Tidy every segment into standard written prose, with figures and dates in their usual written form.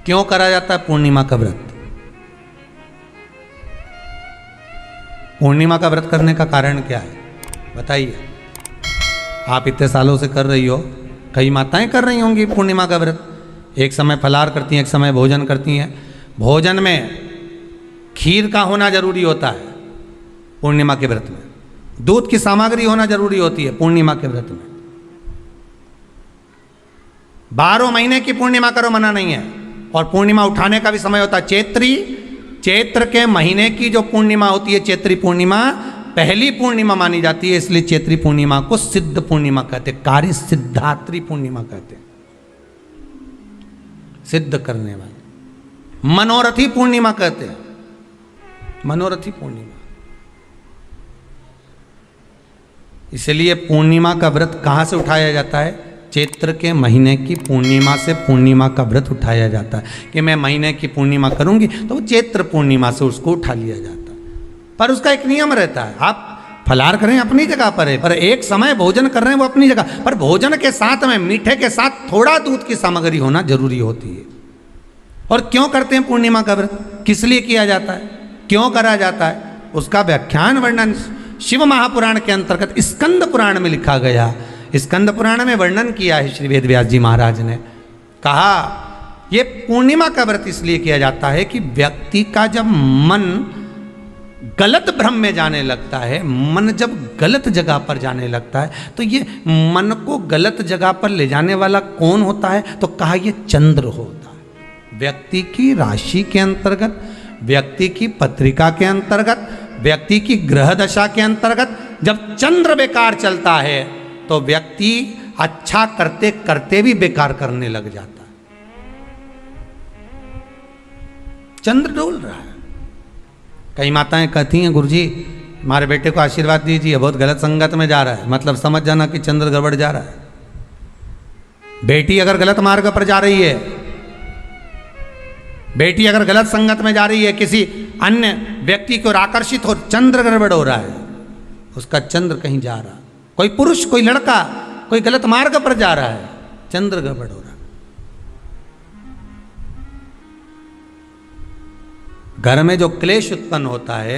क्यों करा जाता है पूर्णिमा का व्रत? पूर्णिमा का व्रत करने का कारण क्या है बताइए? आप इतने सालों से कर रही हो, कई माताएं कर रही होंगी पूर्णिमा का व्रत। एक समय फलाहार करती हैं, एक समय भोजन करती हैं। भोजन में खीर का होना जरूरी होता है पूर्णिमा के व्रत में, दूध की सामग्री होना जरूरी होती है पूर्णिमा के व्रत में। 12 महीने की पूर्णिमा करो मना नहीं है। और पूर्णिमा उठाने का भी समय होता है चैत्री। चैत्र के महीने की जो पूर्णिमा होती है, चैत्री पूर्णिमा पहली पूर्णिमा मानी जाती है, इसलिए चैत्री पूर्णिमा को सिद्ध पूर्णिमा कहते हैं, कार्य सिद्धात्री पूर्णिमा कहते हैं, सिद्ध करने वाले। मनोरथी पूर्णिमा कहते हैं, मनोरथी पूर्णिमा। इसलिए पूर्णिमा का व्रत कहां से उठाया जाता है? चैत्र के महीने की पूर्णिमा से पूर्णिमा का व्रत उठाया जाता है कि मैं महीने की पूर्णिमा करूंगी तो वो चैत्र पूर्णिमा से उसको उठा लिया जाता है। पर उसका एक नियम रहता है, आप फलाहार करें अपनी जगह पर है, पर एक समय भोजन कर रहे हैं वो अपनी जगह पर, भोजन के साथ में मीठे के साथ थोड़ा दूध की सामग्री होना जरूरी होती है। और क्यों करते हैं पूर्णिमा का व्रत, किस लिए किया जाता है, क्यों करा जाता है, उसका व्याख्यान वर्णन शिव महापुराण के अंतर्गत स्कंद पुराण में लिखा गया। स्कंद पुराण में वर्णन किया है श्री वेद व्यास जी महाराज ने। कहा ये पूर्णिमा का व्रत इसलिए किया जाता है कि व्यक्ति का जब मन गलत भ्रम में जाने लगता है, मन जब गलत जगह पर जाने लगता है, तो ये मन को गलत जगह पर ले जाने वाला कौन होता है? तो कहा ये चंद्र होता है। व्यक्ति की राशि के अंतर्गत, व्यक्ति की पत्रिका के अंतर्गत, व्यक्ति की ग्रह दशा के अंतर्गत जब चंद्र बेकार चलता है तो व्यक्ति अच्छा करते करते भी बेकार करने लग जाता है। चंद्र डोल रहा है। कई माताएं कहती हैं गुरुजी हमारे बेटे को आशीर्वाद दीजिए, बहुत गलत संगत में जा रहा है, मतलब समझ जाना कि चंद्र गड़बड़ जा रहा है। बेटी अगर गलत मार्ग पर जा रही है, बेटी अगर गलत संगत में जा रही है, किसी अन्य व्यक्ति की ओर आकर्षित हो, चंद्र गड़बड़ हो रहा है, उसका चंद्र कहीं जा रहा है। कोई पुरुष, कोई लड़का कोई गलत मार्ग पर जा रहा है, चंद्र गड़बड़ हो रहा है। घर में जो क्लेश उत्पन्न होता है,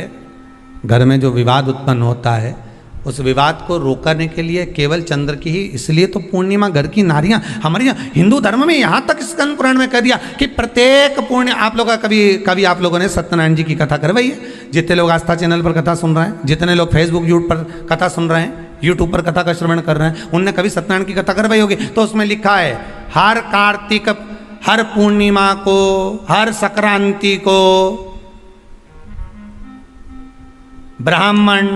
घर में जो विवाद उत्पन्न होता है, उस विवाद को रोकने के लिए केवल चंद्र की ही, इसलिए तो पूर्णिमा घर की नारियां हमारे यहाँ हिंदू धर्म में यहाँ तक स्कंद पुराण में कह दिया कि प्रत्येक पूर्णिमा, आप लोग का कभी आप लोगों ने सत्यनारायण जी की कथा करवाई है? जितने लोग आस्था चैनल पर कथा सुन रहे हैं, जितने लोग फेसबुक यूट्यूब पर कथा सुन रहे हैं, यूट्यूब पर कथा का श्रवण कर रहे हैं, उनने कभी सत्यनारायण की कथा करवाई होगी। तो उसमें लिखा है हर कार्तिक, हर पूर्णिमा को, हर संक्रांति को ब्राह्मण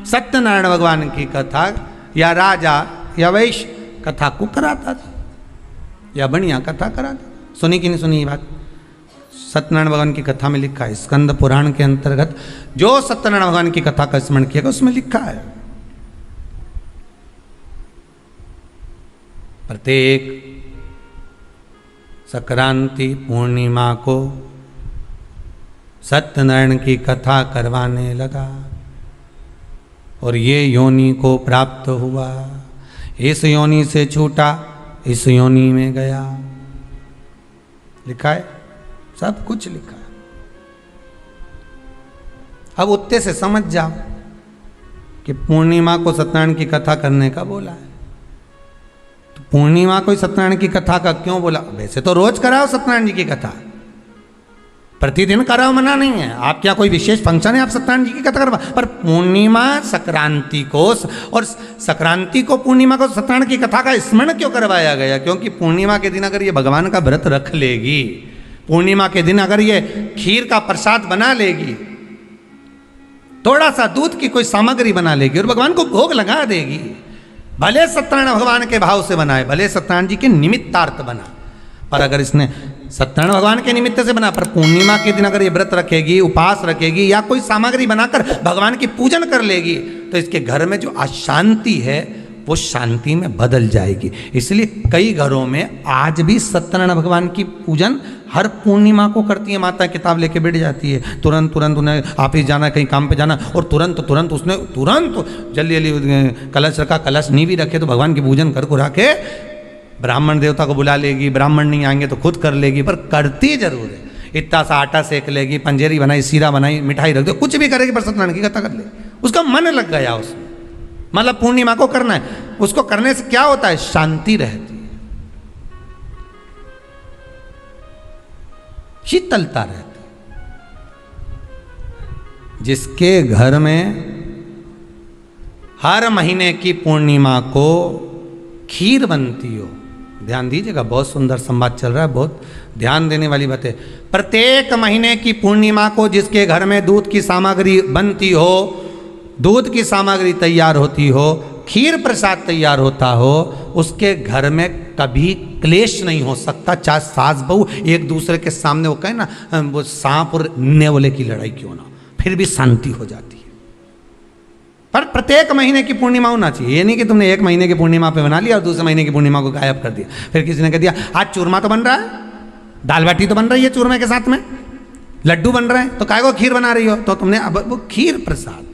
सत्यनारायण भगवान की कथा या राजा या वैश्य कथा को कराता था या बढ़िया कथा कराता। सुनी कि नहीं सुनी ये बात? सत्यनारायण भगवान की कथा में लिखा है, स्कंद पुराण के अंतर्गत जो सत्यनारायण भगवान की कथा का स्मरण किया उसमें लिखा है प्रत्येक संक्रांति पूर्णिमा को सत्यनारायण की कथा करवाने लगा और ये योनि को प्राप्त हुआ, इस योनि से छूटा, इस योनि में गया। लिखा है, सब कुछ लिखा है। अब उत्ते से समझ जाओ कि पूर्णिमा को सत्यनारायण की कथा करने का बोला है, तो पूर्णिमा को सत्यनारायण की कथा का क्यों बोला? वैसे तो रोज कराओ सत्यनारायण जी की कथा, प्रतिदिन कराओ, मना नहीं है। आप क्या कोई विशेष फंक्शन है आप सत्यनारायण जी की कथा करवा, पर पूर्णिमा संक्रांति को और संक्रांति को पूर्णिमा को सत्यनारायण की कथा का स्मरण क्यों करवाया गया? क्योंकि पूर्णिमा के दिन अगर ये भगवान का व्रत रख लेगी, पूर्णिमा के दिन अगर ये खीर का प्रसाद बना लेगी, थोड़ा सा दूध की कोई सामग्री बना लेगी और भगवान को भोग लगा देगी, भले सत्यनारायण भगवान के भाव से बनाए, भले सत्यनारायण जी के निमित्तार्थ बना, पर अगर इसने सत्यनारायण भगवान के निमित्त से बना, पर पूर्णिमा के दिन अगर ये व्रत रखेगी, उपास रखेगी या कोई सामग्री बनाकर भगवान की पूजन कर लेगी, तो इसके घर में जो अशांति है वो शांति में बदल जाएगी। इसलिए कई घरों में आज भी सत्यनारायण भगवान की पूजन हर पूर्णिमा को करती है। माता किताब लेके बैठ जाती है, तुरंत तुरंत उन्हें ऑफिस जाना, कहीं काम पे जाना, और तुरंत उसने तुरंत जल्दी जल्दी कलश रखा, कलश नहीं भी रखे तो भगवान की पूजन कर को रखे ब्राह्मण देवता को बुला लेगी, ब्राह्मण नहीं आएंगे तो खुद कर लेगी, पर करती जरूर है। इतना सा आटा सेक लेगी, पंजेरी बनाई, सीरा बनाई, मिठाई रख दो, कुछ भी करेगी पर सत्यनारायण की कथा कर ले। उसका मन लग गया उसमें, मतलब पूर्णिमा को करना है। उसको करने से क्या होता है? शांति रहती है, शीतलता रहती है। जिसके घर में हर महीने की पूर्णिमा को खीर बनती हो, ध्यान दीजिएगा, बहुत सुंदर संवाद चल रहा है, बहुत ध्यान देने वाली बात है। प्रत्येक महीने की पूर्णिमा को जिसके घर में दूध की सामग्री बनती हो, दूध की सामग्री तैयार होती हो, खीर प्रसाद तैयार होता हो, उसके घर में कभी क्लेश नहीं हो सकता। चाहे सास बहू एक दूसरे के सामने वो कहे ना, वो सांप और नेवले की लड़ाई क्यों ना, फिर भी शांति हो जाती है। पर प्रत्येक महीने की पूर्णिमा होना चाहिए। ये नहीं कि तुमने एक महीने की पूर्णिमा पे बना लिया और दूसरे महीने की पूर्णिमा को गायब कर दिया। फिर किसी ने कह दिया आज चूरमा तो बन रहा है, दाल बाटी तो बन रही है चूरमे के साथ में, लड्डू बन रहे हैं, तो काय को खीर बना रही हो? तो तुमने अब वो खीर प्रसाद,